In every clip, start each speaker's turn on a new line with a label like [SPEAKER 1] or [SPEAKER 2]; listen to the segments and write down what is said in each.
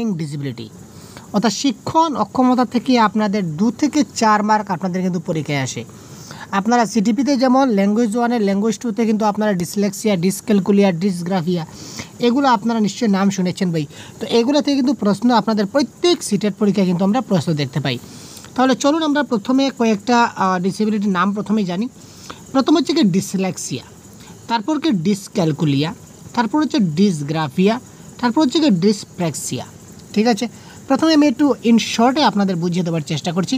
[SPEAKER 1] Learning disability, অর্থাৎ শিক্ষণ অক্ষমতা থেকে আপনাদের 2 থেকে 4 মার্ক আপনাদের কিন্তু পরীক্ষায় আসে। আপনারা সিটিপিতে যেমন ল্যাঙ্গুয়েজ 1 ল্যাঙ্গুয়েজ 2-তে কিন্তু আপনারা ডিসলেক্সিয়া, ডিসক্যালকুলিয়া, ডিসগ্রাফিয়া এগুলো আপনারা নিশ্চয়ই নাম শুনেছেন ভাই। তো এগুলো থেকে কিন্তু প্রশ্ন আপনাদের প্রত্যেক সিটের পরীক্ষায় কিন্তু আমরা প্রশ্ন দেখতে পাই। তাহলে চলুন আমরা প্রথমে কয়েকটা ডিসেবিলিটির নাম প্রথমেই জানি। প্রথম হচ্ছে কি ডিসলেক্সিয়া, তারপর কি ডিসক্যালকুলিয়া, তারপর হচ্ছে ডিসগ্রাফিয়া, তারপর হচ্ছে কি ডিসপ্রেক্সিয়া। ঠিক আছে, প্রথমে আমি একটু ইন শর্টে আপনাদের বুঝিয়ে দেওয়ার চেষ্টা করছি,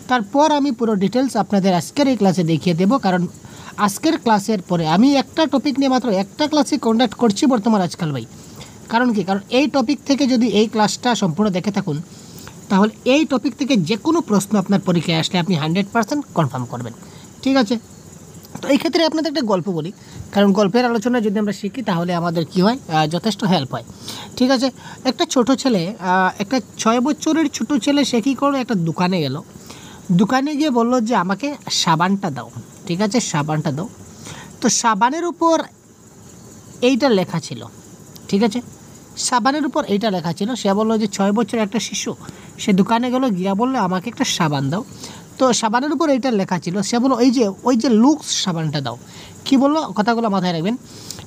[SPEAKER 1] তারপর আমি পুরো ডিটেলস আপনাদের আজকের এই ক্লাসে দেখিয়ে দেব। কারণ আজকের ক্লাসের পরে আমি একটা টপিক নিয়ে মাত্র একটা ক্লাসে কন্ডাক্ট করছি বর্তমান আজকাল ভাই। কারণ কি, কারণ এই টপিক থেকে যদি এই ক্লাসটা সম্পূর্ণ দেখে থাকুন তাহলে এই টপিক থেকে যে কোনো প্রশ্ন আপনার পরীক্ষায় আসলে আপনি 100% কনফার্ম করবেন। ঠিক আছে, তো এই ক্ষেত্রে আপনাদের একটা গল্প বলি, কারণ গল্পের আলোচনা যদি আমরা শিখি তাহলে আমাদের কি হয়, যথেষ্ট হেল্প হয়। ঠিক আছে, একটা ছোট ছেলে, একটা 6 বছরের ছোট ছেলে, সে কী করলো, একটা দোকানে গেল। দোকানে গিয়ে বললো যে আমাকে সাবানটা দাও। ঠিক আছে, সাবানটা দাও। তো সাবানের উপর এইটা লেখা ছিল। ঠিক আছে, সাবানের উপর এইটা লেখা ছিল। সে বললো যে 6 বছরের একটা শিশু, সে দোকানে গেল, গিয়া বললো আমাকে একটা সাবান দাও। তো সাবানের উপর এইটা লেখা ছিল। সে বললো ওই যে লুক্স সাবানটা দাও। কি বললো, কথাগুলো মাথায় রাখবেন।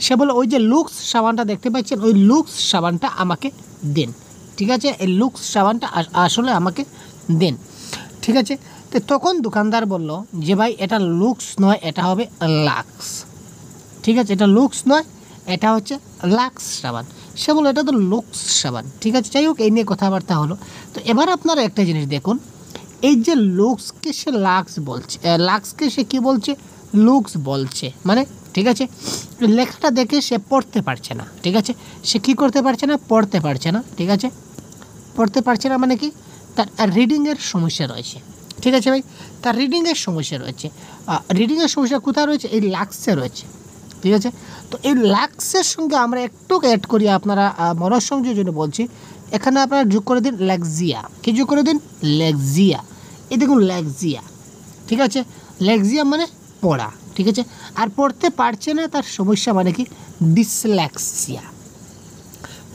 [SPEAKER 1] সে বললো ওই যে লুক্স সাবানটা দেখতে পাচ্ছেন, ওই লুক্স সাবানটা আমাকে দেন। ঠিক আছে, এই লুক্স সাবানটা আসলে আমাকে দেন। ঠিক আছে, তো তখন দোকানদার বলল যে ভাই এটা লুক্স নয়, এটা হবে লাক্স। ঠিক আছে, এটা লুক্স নয়, এটা হচ্ছে লাক্স সাবান। সে বললো এটা তো লুক্স সাবান। ঠিক আছে, যাই হোক, এই নিয়ে কথাবার্তা হলো। তো এবার আপনারা একটা জিনিস দেখুন, এই যে লুক্সকে সে লাক্স বলছে, লাক্সকে সে কী বলছে, লুক্স বলছে। মানে ঠিক আছে, লেখাটা দেখে সে পড়তে পারছে না। ঠিক আছে, সে কী করতে পারছে না, পড়তে পারছে না। ঠিক আছে, পড়তে পারছে না মানে কি, তার রিডিংয়ের সমস্যা রয়েছে। ঠিক আছে ভাই, তার রিডিংয়ের সমস্যা রয়েছে। রিডিংয়ের সমস্যা কোথায় রয়েছে, এই লাক্সে রয়েছে। ঠিক আছে, তো এই লাক্সের সঙ্গে আমরা একটু অ্যাড করি, আপনারা মনঃসংযোগের জন্য বলছি, এখানে আপনারা যোগ করে দিন লেক্সিয়া। কি যোগ করে দিন, লেক্সিয়া। এই দেখুন লেক্সিয়া। ঠিক আছে, লেক্সিয়া মানে পড়া। ঠিক আছে, আর পড়তে পারছে না, তার সমস্যা মানে কি, ডিসলেক্সিয়া।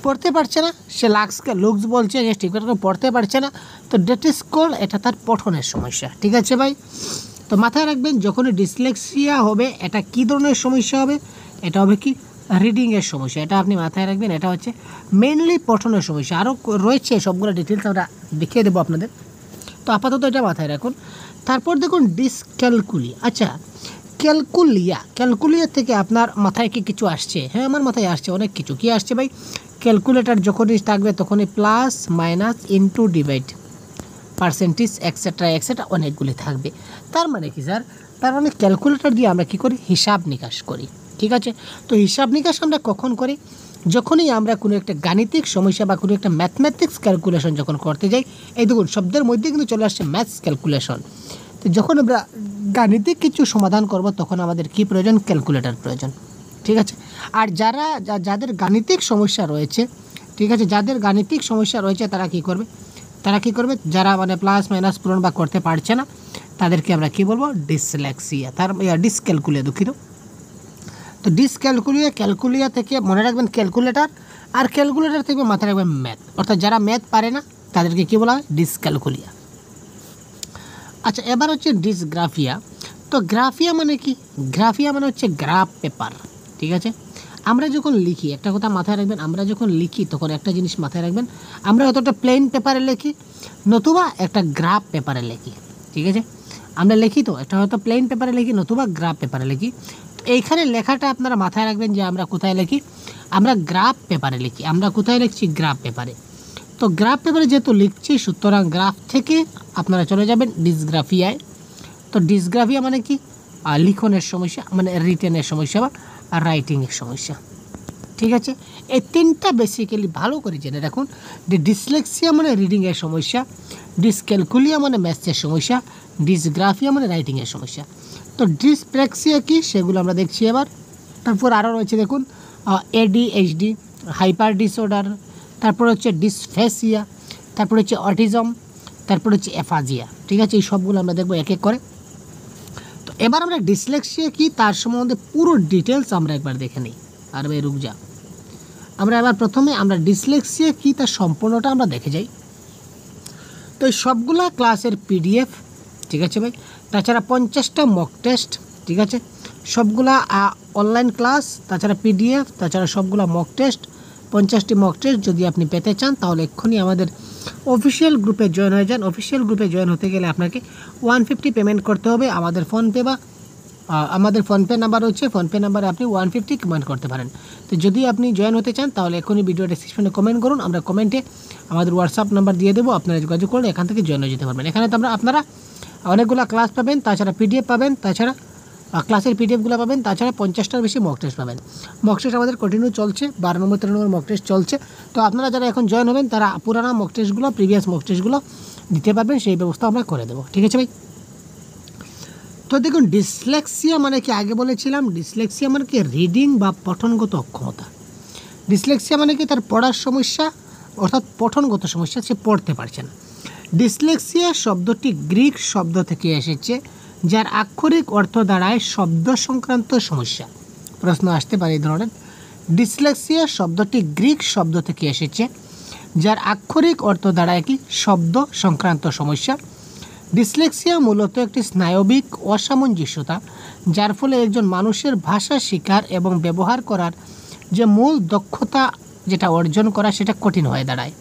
[SPEAKER 1] পড়তে পারছে না, সে লাক্সকে লুক্স বলছে, যে ঠিক করে পড়তে পারছে না, তো ডেট ইজ কল, এটা তার পঠনের সমস্যা। ঠিক আছে ভাই, তো মাথায় রাখবেন যখনই ডিসলেক্সিয়া হবে এটা কী ধরনের সমস্যা হবে, এটা হবে কি, রিডিংয়ের সমস্যা। এটা আপনি মাথায় রাখবেন, এটা হচ্ছে মেনলি পঠনের সমস্যা। আরও রয়েছে, সবগুলো ডিটেলস আমরা দেখিয়ে দেবো আপনাদের, তো আপাতত এটা মাথায় রাখুন। তারপর দেখুন ডিসক্যালকুলিয়া। আচ্ছা, ক্যালকুলিয়া থেকে আপনার মাথায় কি কিছু আসছে? হ্যাঁ, আমার মাথায় আসছে অনেক কিছু। কি আসছে ভাই, ক্যালকুলেটার যখনই থাকবে তখনই plus minus into divide percentage etcetera etcetera অনেকগুলি থাকবে। তার মানে কি স্যার, তার মানে ক্যালকুলেটর দিয়ে আমরা কী করি, হিসাব নিকাশ করি। ঠিক আছে, তো হিসাব নিকাশ আমরা কখন করি, যখনই আমরা কোনো একটা গাণিতিক সমস্যা বা কোনো একটা ম্যাথমেটিক্স ক্যালকুলেশন যখন করতে যাই। এই দেখুন শব্দের মধ্যে কিন্তু চলে আসছে ম্যাথস ক্যালকুলেশন। তো যখন আমরা গাণিতিক কিছু সমাধান করব তখন আমাদের কী প্রয়োজন, ক্যালকুলেটর প্রয়োজন। ঠিক আছে, আর যাদের গাণিতিক সমস্যা রয়েছে, ঠিক আছে, যাদের গাণিতিক সমস্যা রয়েছে তারা কী করবে, যারা মানে প্লাস মাইনাস পূরণ বা করতে পারছে না তাদেরকে আমরা কী বলবো, ডিসলেক্সিয়া। তার ডিসক্যালকুলিয়া, দুঃখিত। তো ক্যালকুলিয়া থেকে মনে রাখবেন ক্যালকুলেটর, আর ক্যালকুলেটর থেকে মাথায় রাখবেন ম্যাথ। অর্থাৎ যারা ম্যাথ পারে না তাদেরকে কী বলা হয়, ডিসক্যালকুলিয়া। আচ্ছা, এবার হচ্ছে ডিসগ্রাফিয়া। তো গ্রাফিয়া মানে কি, গ্রাফিয়া মানে হচ্ছে গ্রাফ পেপার। ঠিক আছে, আমরা যখন লিখি, একটা কথা মাথায় রাখবেন, আমরা যখন লিখি তখন একটা জিনিস মাথায় রাখবেন, আমরা অতটা প্লেন পেপারে লিখি নতুবা একটা গ্রাফ পেপারে লিখি। ঠিক আছে, আমরা লিখি তো একটা হয়তো প্লেন পেপারে লিখি নতুবা গ্রাফ পেপারে লিখি। তো এইখানে লেখাটা আপনারা মাথায় রাখবেন যে আমরা কোথায় লিখি, আমরা গ্রাফ পেপারে লিখি। আমরা কোথায় লিখছি, গ্রাফ পেপারে। তো গ্রাফ পেপারে যেহেতু লিখছি, সুতরাং গ্রাফ থেকে আপনারা চলে যাবেন ডিসগ্রাফিয়ায়। তো ডিসগ্রাফিয়া মানে কি, লিখনের সমস্যা, মানে রিটেনের সমস্যা বা রাইটিংয়ের সমস্যা। ঠিক আছে, এই তিনটা বেসিক্যালি ভালো করে জেনে রাখুন যে ডিসলেক্সিয়া মানে রিডিংয়ের সমস্যা, ডিসক্যালকুলিয়া মানে ম্যাথসের সমস্যা, ডিসগ্রাফিয়া মানে রাইটিংয়ের সমস্যা। তো ডিসপ্রেক্সিয়া কি, সেগুলো আমরা দেখছি এবার। তারপর আরও রয়েছে দেখুন ADHD, হাইপার ডিসঅর্ডার, তারপর হচ্ছে ডিসফেসিয়া, তারপর হচ্ছে অটিজম, তারপর হচ্ছে অ্যাফাজিয়া। ঠিক আছে, এই সবগুলো আমরা দেখবো এক এক করে। তো এবার আমরা ডিসলেক্সিয়া কি তার সম্বন্ধে পুরো ডিটেলস আমরা একবার দেখে নিই। আর ভাই রুক যা, আমরা এবার প্রথমে আমরা ডিসলেক্সিয়া কী তার সম্পূর্ণটা আমরা দেখে যাই। তো এই সবগুলা ক্লাসের পিডিএফ, ঠিক আছে ভাই, তাছাড়া 50টা মক টেস্ট, ঠিক আছে, সবগুলা অনলাইন ক্লাস, তাছাড়া পিডিএফ, তাছাড়া সবগুলা মক টেস্ট, 50টি মক টেস্ট যদি আপনি পেতে চান তাহলে এক্ষুনি আমাদের অফিসিয়াল গ্রুপে জয়েন হয়ে যান। অফিসিয়াল গ্রুপে জয়েন হতে গেলে আপনাকে 150 পেমেন্ট করতে হবে। আমাদের ফোনপে বা আমাদের ফোনপে নাম্বার হচ্ছে, ফোনপে নাম্বারে আপনি 150 কমেন্ট করতে পারেন। তো যদি আপনি জয়েন হতে চান তাহলে এখনই ভিডিও ডেসক্রিপশনে কমেন্ট করুন, আমরা কমেন্টে আমাদের হোয়াটসঅ্যাপ নাম্বার দিয়ে দেবো, আপনারা যোগাযোগ করলে এখান থেকে জয়েন হয়ে যেতে পারবেন। এখানে তো আপনারা অনেকগুলো ক্লাস পাবেন, তাছাড়া পিডিএফ পাবেন, তাছাড়া ক্লাসের পিডিএফগুলো পাবেন, তাছাড়া 50টার বেশি মক টেস্ট পাবেন। মক টেস্ট আমাদের কন্টিনিউ চলছে, 12 নম্বর 13 নম্বর মক টেস্ট চলছে। তো আপনারা যারা এখন জয়েন হবেন তারা পুরানো মক টেস্টগুলো, প্রিভিয়াস মক টেস্টগুলো দিতে পারবেন, সেই ব্যবস্থা আমরা করে দেবো, ঠিক আছে ভাই। তো দেখুন, ডিসলেক্সিয়া মানে কি, আগে বলেছিলাম ডিসলেক্সিয়া মানে কি রিডিং বা পঠনগত অক্ষমতা। ডিসলেক্সিয়া মানে কি তার পড়ার সমস্যা, অর্থাৎ পঠনগত সমস্যা, সে পড়তে পারছে না। ডিসলেক্সিয়া শব্দটি গ্রিক শব্দ থেকে এসেছে, যার আক্ষরিক অর্থ দাঁড়ায় শব্দ সংক্রান্ত সমস্যা। প্রশ্ন আসতে পারে এই ধরনের। ডিসলেক্সিয়া শব্দটি গ্রিক শব্দ থেকে এসেছে, যার আক্ষরিক অর্থ দাঁড়ায় কি শব্দ সংক্রান্ত সমস্যা। ডিসলেক্সিয়া মূলত একটি স্নায়বিক অসামঞ্জস্যতা, যার ফলে একজন মানুষের ভাষা শিকার এবং ব্যবহার করার যে মূল দক্ষতা যেটা অর্জন করা সেটা কঠিন হয়ে দাঁড়ায়,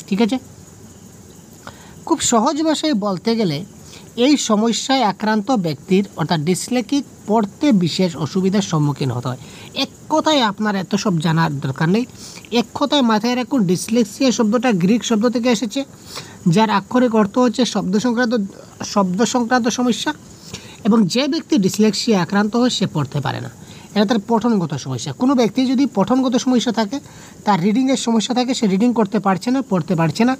[SPEAKER 1] ঠিক আছে। খুব সহজ ভাষায় বলতে গেলে এই সমস্যায় আক্রান্ত ব্যক্তির অর্থাৎ ডিসলেক্সিক পড়তে বিশেষ অসুবিধার সম্মুখীন হতে হয়। এক কথায় আপনার এত সব জানার দরকার নেই, এক কথায় মাথায় রাখুন, ডিসলেক্সিয়া শব্দটা গ্রিক শব্দ থেকে এসেছে, যার আক্ষরিক অর্থ হচ্ছে শব্দ সংক্রান্ত সমস্যা, এবং যে ব্যক্তি ডিসলেক্সিয়া আক্রান্ত হয় সে পড়তে পারে না, এটা তার পঠনগত সমস্যা। কোনো ব্যক্তি যদি পঠনগত সমস্যা থাকে, তার রিডিংয়ের সমস্যা থাকে, সে রিডিং করতে পারছে না, পড়তে পারছে না,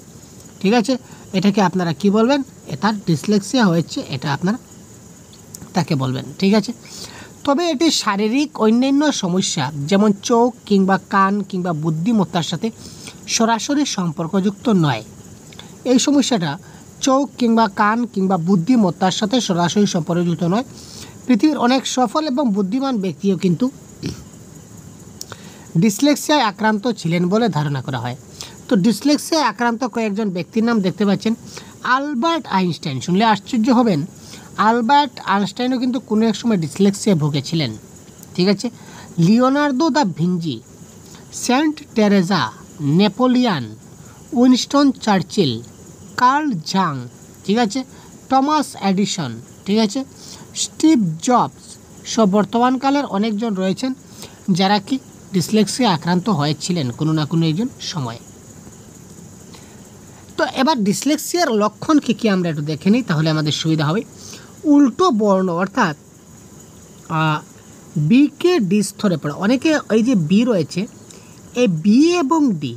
[SPEAKER 1] ঠিক আছে, এটাকে আপনারা কি বলবেন, তার ডিসলেক্সিয়া হয়েছে, এটা আপনারা তাকে বলবেন, ঠিক আছে। তবে এটি শারীরিক অন্যান্য সমস্যা যেমন চোখ কিংবা কান কিংবা বুদ্ধিমত্তার সাথে সরাসরি সম্পর্কযুক্ত নয়। এই সমস্যাটা চোখ কিংবা কান কিংবা বুদ্ধিমত্তার সাথে সরাসরি সম্পর্কযুক্ত নয়। পৃথিবীর অনেক সফল এবং বুদ্ধিমান ব্যক্তিও কিন্তু ডিসলেক্সিয়ায় আক্রান্ত ছিলেন বলে ধারণা করা হয়। তো ডিসলেক্সিয়ায় আক্রান্ত কয়েকজন ব্যক্তির নাম দেখতে পাচ্ছেন। আলবার্ট আইনস্টাইন, শুনলে আশ্চর্য হবেন, আলবার্ট আইনস্টাইনও কিন্তু কোনো এক সময় ডিসলেক্সিয়ায় ভুগেছিলেন, ঠিক আছে। Leonardo da Vinci, Saint Teresa, Napoleon, Winston Churchill, Carl Jung, ঠিক আছে, টমাস এডিসন, ঠিক আছে, স্টিভ জবস, সব বর্তমানকালের অনেকজন রয়েছেন যারা কি ডিসলেক্সিয়া আক্রান্ত হয়েছিলেন কোনো না কোনো একজন সময়ে। তো এবার ডিসলেক্সিয়ার লক্ষণ কী কী আমরা একটু দেখে নিই, তাহলে আমাদের সুবিধা হবে। উল্টো বর্ণ অর্থাৎ বিকে ডি স্তরে পড়া, অনেকে এই যে বি রয়েছে, এই বি এবং ডি,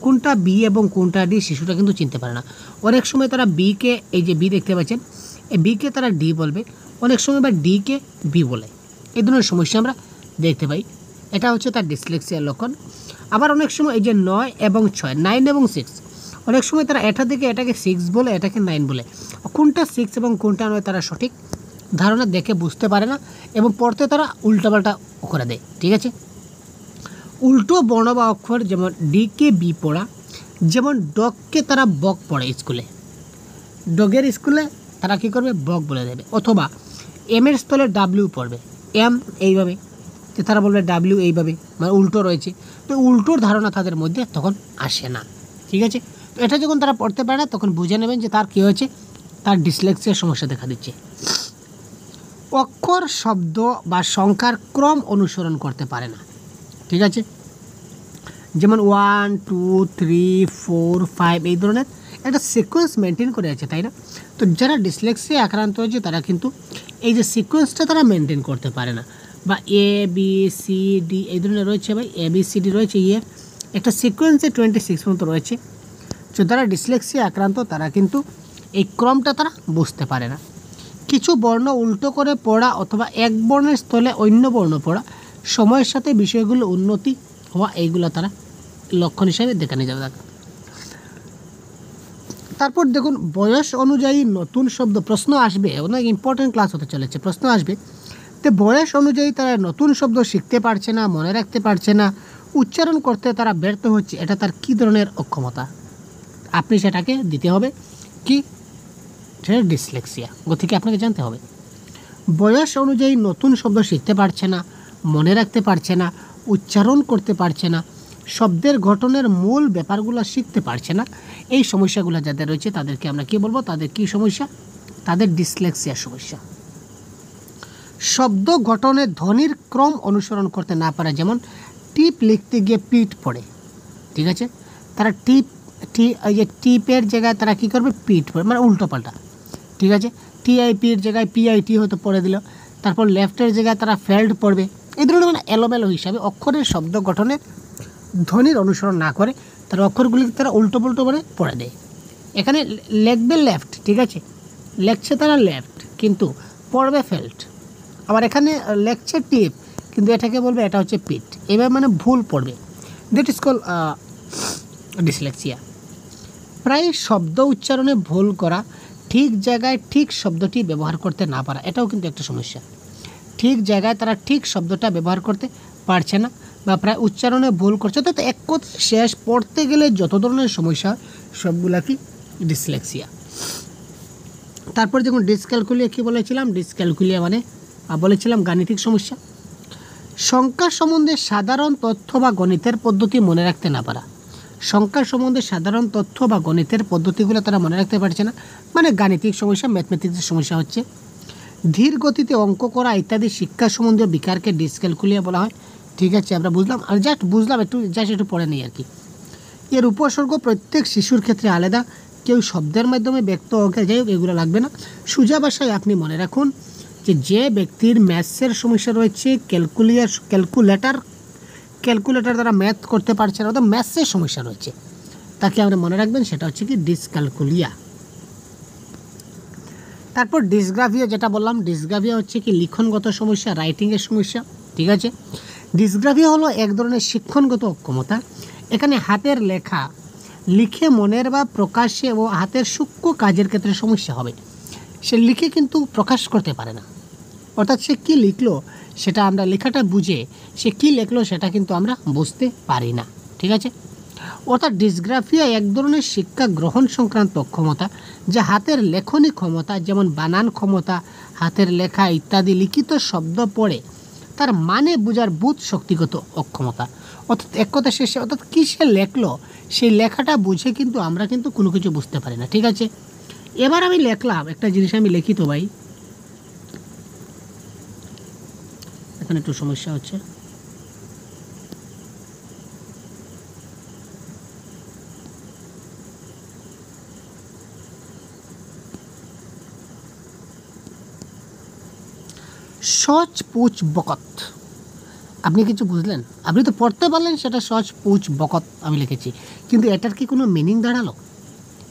[SPEAKER 1] কোনটা বি এবং কোনটা ডি শিশুটা কিন্তু চিনতে পারে না। অনেক সময় তারা বিকে, এই যে বি দেখতে পাচ্ছেন, এই বিকে তারা ডি বলবে, অনেক সময় বা ডিকে বি বলে, এই ধরনের সমস্যা আমরা দেখতে পাই। এটা হচ্ছে তার ডিসলেক্সিয়ার লক্ষণ। আবার অনেক সময় এই যে 9 এবং 6, 9 এবং 6, অনেক সময় তারা এটা থেকে এটাকে 6 বলে, এটাকে 9 বলে, কোনটা 6 এবং কোনটা 9 তারা সঠিক ধারণা দেখে বুঝতে পারে না এবং পড়তে তারা উল্টাপাল্টা করে দেয়, ঠিক আছে। উল্টো বর্ণ বা অক্ষর যেমন ডিকে বি পড়া, যেমন ডগকে তারা বক পড়ে স্কুলে, ডগের স্কুলে তারা কী করবে, বক বলে দেবে, অথবা এমের স্থলে ডাব্লিউ পড়বে, এম এইভাবে, তো তারা বলবে ডাব্লিউ এইভাবে, মানে উল্টো রয়েছে। তো উল্টোর ধারণা তাদের মধ্যে তখন আসে না, ঠিক আছে। তো এটা যখন তারা পড়তে পারে না তখন বুঝে নেবেন যে তার কী হয়েছে, তার ডিসলেক্সিয়ার সমস্যা দেখা দিচ্ছে। অক্ষর, শব্দ বা সংখ্যার ক্রম অনুসরণ করতে পারে না, ঠিক আছে, যেমন 1 2 3 4 5 এই ধরনের একটা সিকোয়েন্স মেনটেন করে আছে, তাই না। তো যারা ডিসলেক্সিয়া আক্রান্ত হয়েছে তারা কিন্তু এই যে সিকোয়েন্সটা তারা মেনটেন করতে পারে না, বা এ বি সি ডি এই ধরনের রয়েছে, ভাই এ বি সি ডি রয়েছে, একটা সিকোয়েন্সে 26 পর্যন্ত রয়েছে। তো যারা ডিসলেক্সিয়া আক্রান্ত তারা কিন্তু এই ক্রমটা তারা বুঝতে পারে না। কিছু বর্ণ উল্টো করে পড়া অথবা এক বর্ণের স্থলে অন্য বর্ণ পড়া, সময়ের সাথে বিষয়গুলো উন্নতি হওয়া, এইগুলো তারা লক্ষণ হিসাবে দেখে নিয়ে যাবে। তারপর দেখুন, বয়স অনুযায়ী নতুন শব্দ, প্রশ্ন আসবে, অনেক ইম্পর্টেন্ট ক্লাস হতে চলেছে, প্রশ্ন আসবে। তো বয়স অনুযায়ী তারা নতুন শব্দ শিখতে পারছে না, মনে রাখতে পারছে না, উচ্চারণ করতে তারা ব্যর্থ হচ্ছে, এটা তার কী ধরনের অক্ষমতা? আপনি সেটাকে দিতে হবে কি, সেটা ডিসলেক্সিয়া। গতিকে আপনাকে জানতে হবে। বয়স অনুযায়ী নতুন শব্দ শিখতে পারছে না, মনে রাখতে পারছে না, উচ্চারণ করতে পারছে না, শব্দের গঠনের মূল ব্যাপারগুলো শিখতে পারছে না, এই সমস্যাগুলো যাদের রয়েছে তাদেরকে আমরা কী বলবো? তাদের কী সমস্যা? তাদের ডিসলেক্সিয়া সমস্যা। শব্দ গঠনের ধ্বনির ক্রম অনুসরণ করতে না পারে, যেমন টিপ লিখতে গিয়ে পিঠ পড়ে, ঠিক আছে? তারা এই যে টিপের জায়গায় তারা কী করবে? পিঠ পড়ে, মানে উল্টো পাল্টা, ঠিক আছে? টিআইপির জায়গায় পিআইটি হয়তো পড়ে দিল, তারপর লেফটের জায়গায় তারা ফেল্ড পড়বে। এই ধরনের মানে এলোমেলো হিসাবে অক্ষরের শব্দ গঠনের ধ্বনির অনুসরণ না করে তারা অক্ষরগুলিকে তারা উল্টো পুল্টো করে পড়ে দেয়। এখানে লিখবে লেফট, ঠিক আছে, লেখছে তারা লেফট কিন্তু পড়বে ফেল্ড। আবার এখানে লেখছে টিপ কিন্তু এটাকে বলবে এটা হচ্ছে পিট, এবার মানে ভুল পড়বে। That is call dyslexia. প্রায় শব্দ উচ্চারণে ভুল করা, ঠিক জায়গায় ঠিক শব্দটি ব্যবহার করতে না পারা, এটাও কিন্তু একটা সমস্যা। ঠিক জায়গায় তারা ঠিক শব্দটা ব্যবহার করতে পারছে না বা প্রায় উচ্চারণে ভুল করছে। তো এক কথা শেষ, পড়তে গেলে যত ধরনের সমস্যা সবগুলা কি ডিসলেক্সিয়া। তারপর যখন ডিসক্যালকুলিয়া কী বলেছিলাম? ডিসক্যালকুলিয়া মানে বলেছিলাম গাণিতিক সমস্যা। সংখ্যা সম্বন্ধে সাধারণ তথ্য বা গণিতের পদ্ধতি মনে রাখতে না পারা। সংখ্যা সম্বন্ধে সাধারণ তথ্য বা গণিতের পদ্ধতিগুলো তারা মনে রাখতে পারছে না, মানে গাণিতিক সমস্যা, ম্যাথমেটিক্সের সমস্যা হচ্ছে। ধীর গতিতে অঙ্ক করা ইত্যাদি শিক্ষা সম্বন্ধীয় বিকারকে ডিসক্যালকুলিয়া বলা হয়, ঠিক আছে? আমরা বুঝলাম, আর জাস্ট বুঝলাম, একটু পড়ে নিই আর কি। এর উপসর্গ প্রত্যেক শিশুর ক্ষেত্রে আলাদা, কেউ শব্দের মাধ্যমে ব্যক্ত হোক, যাই হোক এগুলো লাগবে না। সোজা ভাষায় আপনি মনে রাখুন যে ব্যক্তির ম্যাথসের সমস্যা রয়েছে, ক্যালকুলেটর দ্বারা ম্যাথ করতে পারছে না, অর্থাৎ ম্যাথসের সমস্যা রয়েছে, তাকে আমরা মনে রাখবেন সেটা হচ্ছে কি ডিসক্যালকুলিয়া। তারপর ডিসগ্রাফিয়া, যেটা বললাম, ডিসগ্রাফিয়া হচ্ছে কি লিখনগত সমস্যা, রাইটিংয়ের সমস্যা, ঠিক আছে? ডিসগ্রাফিয়া হলো এক ধরনের শিক্ষণগত অক্ষমতা। এখানে হাতের লেখা লিখে মনের বা প্রকাশে ও হাতের সূক্ষ্ম কাজের ক্ষেত্রে সমস্যা হবে। সে লিখে কিন্তু প্রকাশ করতে পারে না, অর্থাৎ সে কী লিখলো সেটা আমরা লেখাটা বুঝে সে কী লিখলো সেটা কিন্তু আমরা বুঝতে পারি না, ঠিক আছে? অর্থাৎ ডিসগ্রাফিয়া এক ধরনের শিক্ষা গ্রহণ সংক্রান্ত অক্ষমতা, যা হাতের লেখনী ক্ষমতা, যেমন বানান ক্ষমতা, হাতের লেখা ইত্যাদি লিখিত শব্দ পড়ে তার মানে বোঝার বোধ শক্তিগত অক্ষমতা। অর্থাৎ এক কথা শেষে, অর্থাৎ কী সে লেখলো সেই লেখাটা বুঝে কিন্তু আমরা কিন্তু কোনো কিছু বুঝতে পারি না, ঠিক আছে? এবার আমি লেখলাম একটা জিনিস, আমি লিখি তো ভাই, এখানে একটু সমস্যা হচ্ছে। সচ পুচ বকত, আপনি কিছু বুঝলেন? আপনি তো পড়তে পারলেন সেটা সচ পুচ বকত আমি লিখেছি, কিন্তু এটার কি কোনো মিনিং দাঁড়ালো?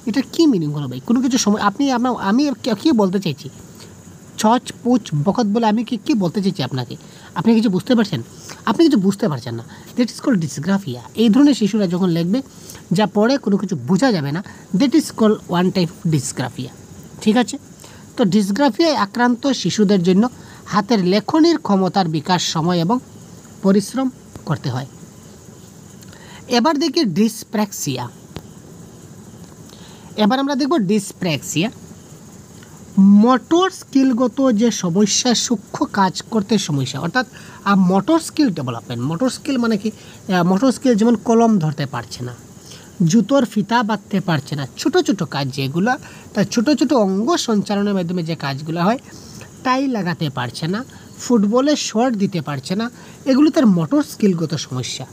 [SPEAKER 1] এটা কি মিনিং হলো ভাই? কোনো কিছু সময় আমি কী বলতে চাইছি? ছচ পুচ বকত বলে আমি কি বলতে চাইছি আপনাকে? আপনি কিছু বুঝতে পারছেন? আপনি কিছু বুঝতে পারছেন না, দ্যাট ইজ কল ডিসগ্রাফিয়া। এই ধরনের শিশুরা যখন লিখবে যা পড়ে কোনো কিছু বোঝা যাবে না, that is call one type of dysgraphia, ঠিক আছে? তো ডিসগ্রাফিয়ায় আক্রান্ত শিশুদের জন্য হাতের লেখনীর ক্ষমতার বিকাশ সময় এবং পরিশ্রম করতে হয়। এবার দেখি ডিসপ্র্যাক্সিয়া। এবার আমরা দেখব ডিসপ্র্যাক্সিয়া। মোটর স্কিলগত যে সমস্যা, সূক্ষ্ম কাজ করতে সমস্যা, অর্থাৎ motor skill development. Motor skill মানে কি? মোটর স্কিল যেমন কলম ধরতে পারছে না, জুতোর ফিতা বাঁধতে পারছে না, ছোটো ছোটো কাজ যেগুলো, তার ছোটো ছোটো অঙ্গ সঞ্চালনের মাধ্যমে যে কাজগুলো হয়, টাই লাগাতে পারছে না, ফুটবলে শট দিতে পারছে না, এগুলো তার মোটর স্কিলগত সমস্যা,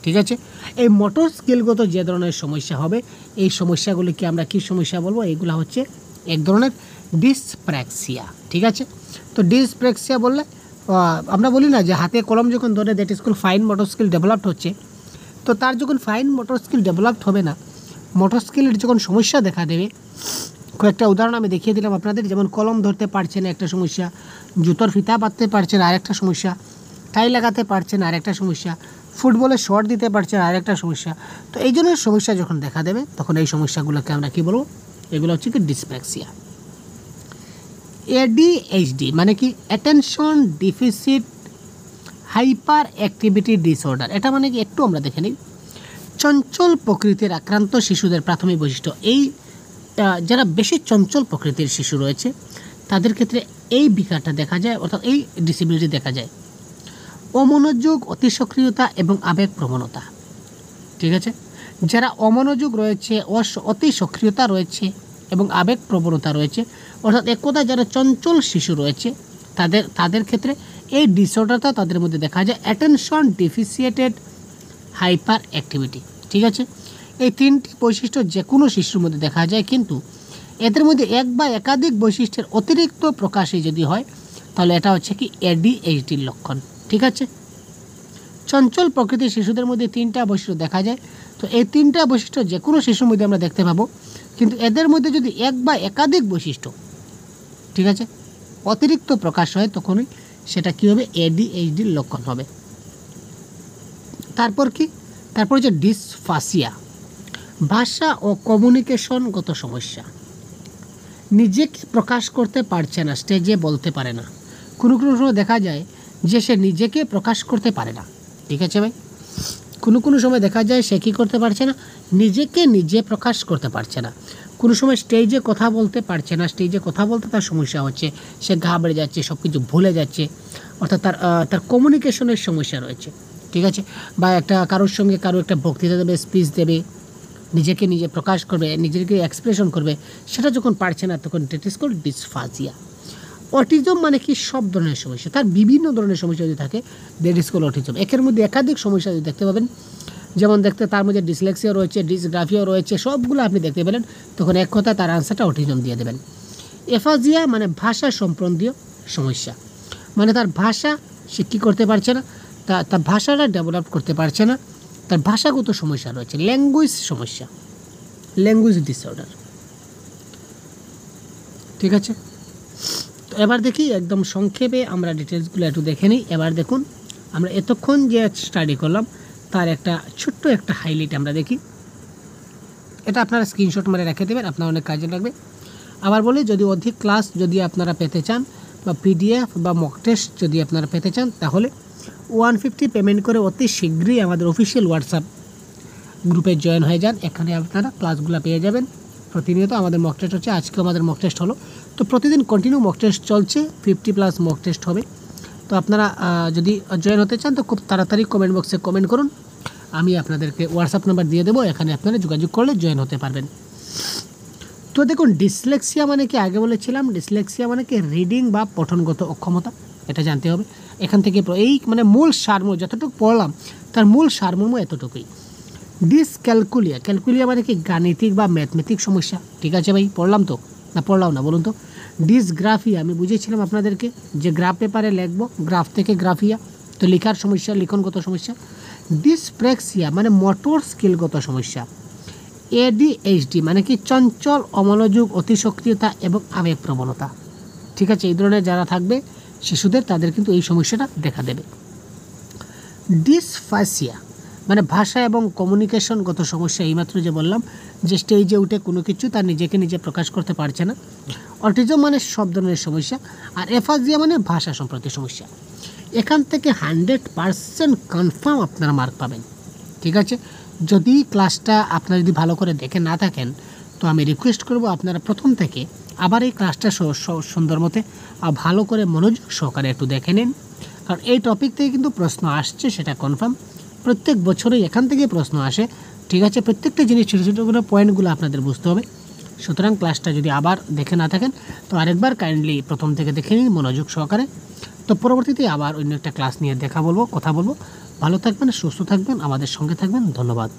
[SPEAKER 1] ঠিক আছে? এই মোটর স্কিলগত যে ধরনের সমস্যা হবে, এই সমস্যাগুলিকে আমরা কী সমস্যা বলবো? এইগুলো হচ্ছে এক ধরনের ডিসপ্র্যাক্সিয়া, ঠিক আছে? তো ডিসপ্র্যাক্সিয়া বললে আমরা বলি না যে হাতে কলম যখন ধরে, that is call fine motor skill developed হচ্ছে। তো তার যখন ফাইন মোটর স্কিল ডেভেলপড হবে না, মোটর স্কিলের যখন সমস্যা দেখা দেবে, কয়েকটা উদাহরণ আমি দেখিয়ে দিলাম আপনাদের, যেমন কলম ধরতে পারছে না একটা সমস্যা, জুতোর ফিতা বাঁধতে পারছে না আরেকটা সমস্যা, টাই লাগাতে পারছে না আরেকটা সমস্যা, ফুটবলে শট দিতে পারছে না আরেকটা সমস্যা। তো এই ধরনের সমস্যা যখন দেখা দেবে তখন এই সমস্যাগুলোকে আমরা কী বলবো? এগুলো হচ্ছে কি ডিসপ্র্যাক্সিয়া। ADHD মানে কি? Attention deficit hyper activity disorder, এটা মানে কি একটু আমরা দেখে নিই। চঞ্চল প্রকৃতির আক্রান্ত শিশুদের প্রাথমিক বৈশিষ্ট্য, এই যারা বেশি চঞ্চল প্রকৃতির শিশু রয়েছে তাদের ক্ষেত্রে এই বিকারটা দেখা যায়, অর্থাৎ এই ডিসেবিলিটি দেখা যায়। অমনোযোগ, অতিসক্রিয়তা এবং আবেগ প্রবণতা, ঠিক আছে। যারা অমনোযোগ রয়েছে, অতি সক্রিয়তা রয়েছে এবং আবেগ প্রবণতা রয়েছে, অর্থাৎ এক কথায় যারা চঞ্চল শিশু রয়েছে তাদের ক্ষেত্রে এই ডিসঅর্ডারটা তাদের মধ্যে দেখা যায়। অ্যাটেনশন ডেফিসিয়েটেড হাইপার অ্যাক্টিভিটি, ঠিক আছে। এই তিনটি বৈশিষ্ট্য যে কোনো শিশুর মধ্যে দেখা যায়, কিন্তু এদের মধ্যে এক বা একাধিক বৈশিষ্ট্যের অতিরিক্ত প্রকাশই যদি হয় তাহলে এটা হচ্ছে কি ADHDর লক্ষণ, ঠিক আছে। চঞ্চল প্রকৃতির শিশুদের মধ্যে তিনটা বৈশিষ্ট্য দেখা যায়, তো এই তিনটা বৈশিষ্ট্য যে কোনো শিশুর মধ্যে আমরা দেখতে পাবো, কিন্তু এদের মধ্যে যদি এক বা একাধিক বৈশিষ্ট্য, ঠিক আছে, অতিরিক্ত প্রকাশ হয় তখনই সেটা কী হবে, ADHDর লক্ষণ হবে। তারপর যে ডিসফাসিয়া, ভাষা ও কমিউনিকেশনগত সমস্যা, নিজেকে প্রকাশ করতে পারছে না, স্টেজে বলতে পারে না। কোনো সময় দেখা যায় যে সে নিজেকে প্রকাশ করতে পারে না, ঠিক আছে ভাই। কোনো সময় দেখা যায় সে কী করতে পারছে না, নিজেকে নিজে প্রকাশ করতে পারছে না। কোনো সময় স্টেজে কথা বলতে পারছে না, স্টেজে কথা বলতে তার সমস্যা হচ্ছে, সে ঘাবড়ে যাচ্ছে, সব কিছু ভুলে যাচ্ছে, অর্থাৎ তার কমিউনিকেশনের সমস্যা রয়েছে, ঠিক আছে। বা কারোর সঙ্গে একটা বক্তৃতা দেবে, স্পিচ দেবে, নিজেকে নিজে প্রকাশ করবে, নিজেকে এক্সপ্রেশন করবে, সেটা যখন পারছে না তখন ইট ইজ কল্ড ডিসফাজিয়া। অটিজম মানে কি, সব ধরনের সমস্যা, তার বিভিন্ন ধরনের সমস্যা যদি থাকে দ্যাট ইজ কল্ড অটিজম। একের মধ্যে একাধিক সমস্যা যদি দেখতে পাবেন, যেমন তার মধ্যে ডিসলেক্সিয়া রয়েছে, ডিসগ্রাফিয়া রয়েছে, সবগুলো আপনি দেখতে পেলেন, তখন এক কথা তার আনসারটা অটিজম দিয়ে দেবেন। এফাজিয়া মানে ভাষা সম্বন্ধীয় সমস্যা, মানে তার ভাষা সে কী করতে পারছে না, তার ভাষাটা ডেভেলপ করতে পারছে না, তার ভাষাগত সমস্যা রয়েছে, ল্যাঙ্গুয়েজ সমস্যা, ল্যাঙ্গুয়েজ ডিসঅর্ডার, ঠিক আছে। তো এবার দেখি একদম সংক্ষেপে আমরা ডিটেলসগুলো একটু দেখে নিই। এবার দেখুন আমরা এতক্ষণ যে স্টাডি করলাম তার ছোট্ট একটা হাইলাইট আমরা দেখি। এটা আপনারা স্ক্রিনশট মারে রেখে দেবেন, আপনার অনেক কাজে লাগবে। আবার বলি, যদি অধিক ক্লাস যদি আপনারা পেতে চান বা PDF বা মক টেস্ট যদি আপনারা পেতে চান, তাহলে 150 পেমেন্ট করে অতি শীঘ্রই আমাদের অফিসিয়াল হোয়াটসঅ্যাপ গ্রুপে জয়েন হয়ে যান। এখানে আপনারা ক্লাসগুলো পেয়ে যাবেন। প্রতিনিয়ত আমাদের মক টেস্ট হচ্ছে, আজকেও আমাদের মক টেস্ট হলো, তো প্রতিদিন কন্টিনিউ মক টেস্ট চলছে, 50+ মক টেস্ট হবে। তো আপনারা যদি জয়েন হতে চান তো খুব তাড়াতাড়ি কমেন্ট বক্সে কমেন্ট করুন, আমি আপনাদেরকে হোয়াটসঅ্যাপ নাম্বার দিয়ে দেবো, এখানে আপনারা যোগাযোগ করলে জয়েন হতে পারবেন। তো দেখুন, ডিসলেক্সিয়া মানে কি, আগে বলেছিলাম ডিসলেক্সিয়া মানে কি রিডিং বা পঠনগত অক্ষমতা, এটা জানতে হবে। এখান থেকে এই মানে মূল সারমর্ম যতটুকু পড়লাম তার মূল সারমর্ম এতটুকুই। ক্যালকুলিয়া মানে কি গাণিতিক বা ম্যাথমেটিক সমস্যা, ঠিক আছে ভাই, পড়লাম তো না পড়লাম না বলুন তো। ডিসগ্রাফিয়া আমি বুঝিয়েছিলাম আপনাদেরকে যে গ্রাফ পেপারে লিখবো, গ্রাফ থেকে গ্রাফিয়া, তো লেখার সমস্যা, লিখনগত সমস্যা। ডিসপ্রেক্সিয়া মানে মোটর স্কিলগত সমস্যা। ADHD মানে কি চঞ্চল, অমনোযোগ, অতিসক্রিয়তা এবং আবেগ প্রবণতা, ঠিক আছে। এই ধরনের যারা থাকবে শিশুদের, তাদের কিন্তু এই সমস্যাটা দেখা দেবে। ডিসফাসিয়া মানে ভাষা এবং কমিউনিকেশনগত সমস্যা, এইমাত্র যে বললাম যে স্টেজে উঠে কোনো কিছু তার নিজেকে নিজে প্রকাশ করতে পারছে না। অটিজম মানে সব ধরনের সমস্যা, আর এফাজিয়া মানে ভাষা সম্পর্কিত সমস্যা। এখান থেকে 100% কনফার্ম আপনারা মার্ক পাবেন, ঠিক আছে। যদি ক্লাসটা আপনারা যদি ভালো করে দেখে না থাকেন তো আমি রিকোয়েস্ট করব আপনারা প্রথম থেকে আবার এই ক্লাসটা সুন্দর মতে ভালো করে মনোযোগ সহকারে একটু দেখে নিন, কারণ এই টপিক থেকে কিন্তু প্রশ্ন আসছে, সেটা কনফার্ম। প্রত্যেক বছরই এখান থেকে প্রশ্ন আসে, ঠিক আছে। প্রত্যেকটা জিনিস ছোটো ছোটো করে পয়েন্টগুলো আপনাদের বুঝতে হবে। সুতরাং ক্লাসটা যদি আবার দেখে না থাকেন তো আরেকবার কাইন্ডলি প্রথম থেকে দেখে নিন মনোযোগ সহকারে। তো পরবর্তীতে আবার অন্য একটা ক্লাস নিয়ে কথা বলবো। ভালো থাকবেন, সুস্থ থাকবেন, আমাদের সঙ্গে থাকবেন। ধন্যবাদ।